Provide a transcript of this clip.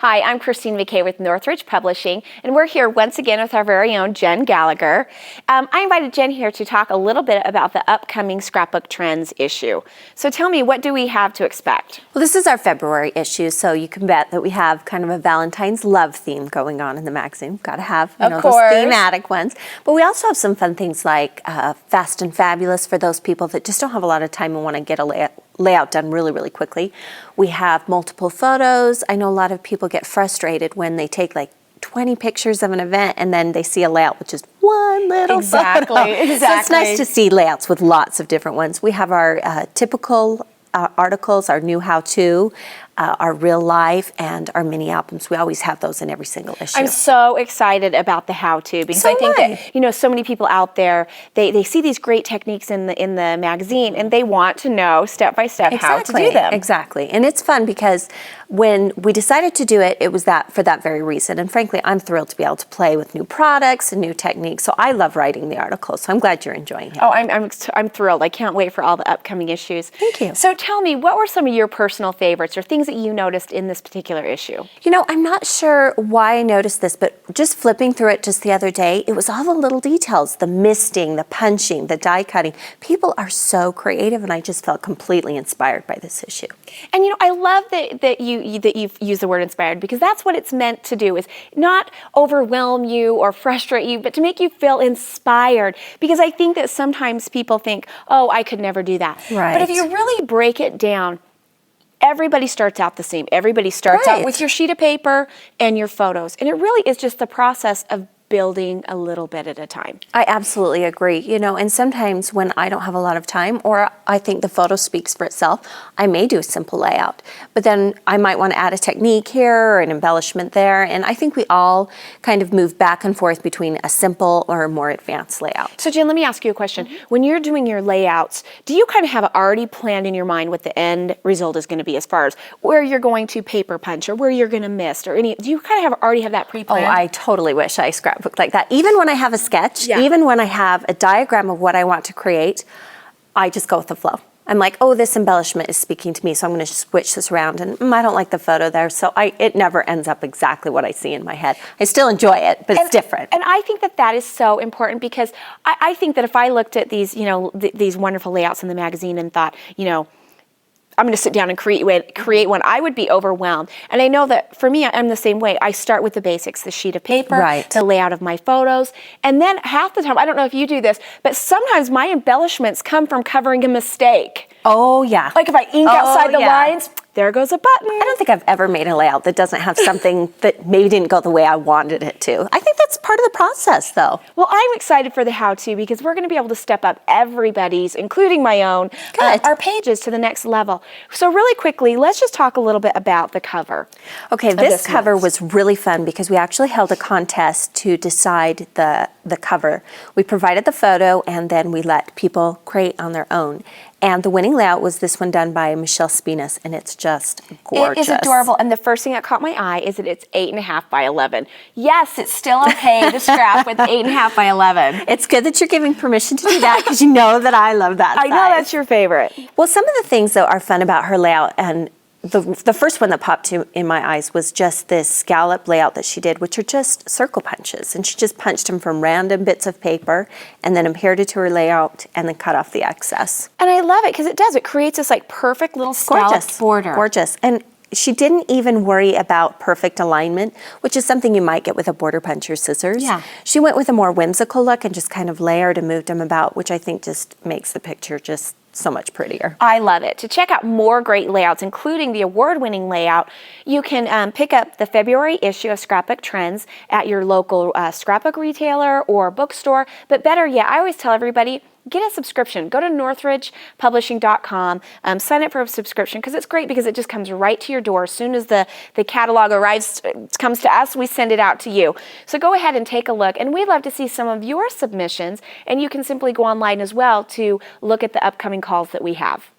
Hi, I'm Christine McKay with Northridge Publishing, and we're here once again with our very own Jen Gallacher. I invited Jen here to talk a little bit about the upcoming Scrapbook Trends issue. So tell me, what do we have to expect? Well, this is our February issue, so you can bet that we have kind of a Valentine's love theme going on in the magazine. Got to have those thematic ones. But we also have some fun things like Fast and Fabulous for those people that just don't have a lot of time and want to get a layout done really, really quickly. We have multiple photos. I know a lot of people get frustrated when they take like 20 pictures of an event and then they see a layout with just one little photo. So it's nice to see layouts with lots of different ones. We have our typical articles, our new how-to, our real life, and our mini albums. We always have those in every single issue. I'm so excited about the how-to because I think that so many people out there they see these great techniques in the magazine and they want to know step by step how to do them. Exactly, and it's fun because when we decided to do it, it was for that very reason. And frankly, I'm thrilled to be able to play with new products and new techniques. So I love writing the articles. So I'm glad you're enjoying it. Oh, I'm thrilled. I can't wait for all the upcoming issues. Thank you. So tell me, what were some of your personal favorites or things that you noticed in this particular issue? You know, I'm not sure why I noticed this, but just flipping through it just the other day, it was all the little details, the misting, the punching, the die cutting. People are so creative, and I just felt completely inspired by this issue. And I love that you've used the word inspired, because that's what it's meant to do, is not overwhelm you or frustrate you, but to make you feel inspired. Because I think that sometimes people think, oh, I could never do that. Right. But if you really break it down, everybody starts out the same. Everybody starts out with your sheet of paper and your photos. And it really is just the process of building a little bit at a time. I absolutely agree. And sometimes when I don't have a lot of time, or I think the photo speaks for itself, I may do a simple layout. But then I might want to add a technique here or an embellishment there. And I think we all kind of move back and forth between a simple or a more advanced layout. So Jen, let me ask you a question. When you're doing your layouts, do you kind of have already planned in your mind what the end result is going to be, as far as where you're going to paper punch or where you're going to mist, or do you kind of already have that pre-planned? Oh, I totally wish I scrapbooked like that. Even when I have a sketch, even when I have a diagram of what I want to create, I just go with the flow. I'm like, oh, this embellishment is speaking to me, so I'm going to switch this around, and I don't like the photo there, so it never ends up exactly what I see in my head. I still enjoy it, but it's different. And I think that is so important, because I think that if I looked at these, these wonderful layouts in the magazine and thought, I'm going to sit down and create one, I would be overwhelmed. And I know that for me, I'm the same way. I start with the basics, the sheet of paper, the layout of my photos. And then half the time, I don't know if you do this, but sometimes my embellishments come from covering a mistake. Oh, yeah. Like if I ink outside the lines, there goes a button. I don't think I've ever made a layout that doesn't have something that maybe didn't go the way I wanted it to. I think that's part of the process, though. Well, I'm excited for the how-to, because we're going to be able to step up everybody's, including my own, our pages to the next level. So really quickly, let's just talk a little bit about the cover. Okay, this cover was really fun because we actually held a contest to decide the cover. We provided the photo, and then we let people create on their own. And the winning layout was this one done by Michelle Spinas, and it's just gorgeous. It is adorable, and the first thing that caught my eye is that it's 8.5 by 11. Yes, it's still okay to scrap with 8.5 by 11. It's good that you're giving permission to do that, because you know that I love that size. I know that's your favorite. Well, some of the things that are fun about her layout, and the first one that popped in my eyes was just this scallop layout that she did, which are just circle punches. And she just punched them from random bits of paper and then adhered it to her layout and then cut off the excess. And I love it because it creates this like perfect little scalloped border. Gorgeous. And she didn't even worry about perfect alignment, which is something you might get with a border punch or scissors. Yeah. She went with a more whimsical look and just kind of layered and moved them about, which I think just makes the picture just so much prettier. I love it. To check out more great layouts, including the award-winning layout, you can pick up the February issue of Scrapbook Trends at your local scrapbook retailer or bookstore. But better yet, I always tell everybody, get a subscription. Go to northridgepublishing.com, sign up for a subscription, because it's great, because it just comes right to your door. As soon as the catalog comes to us, we send it out to you. So go ahead and take a look, and we'd love to see some of your submissions, and you can simply go online as well to look at the upcoming calls that we have.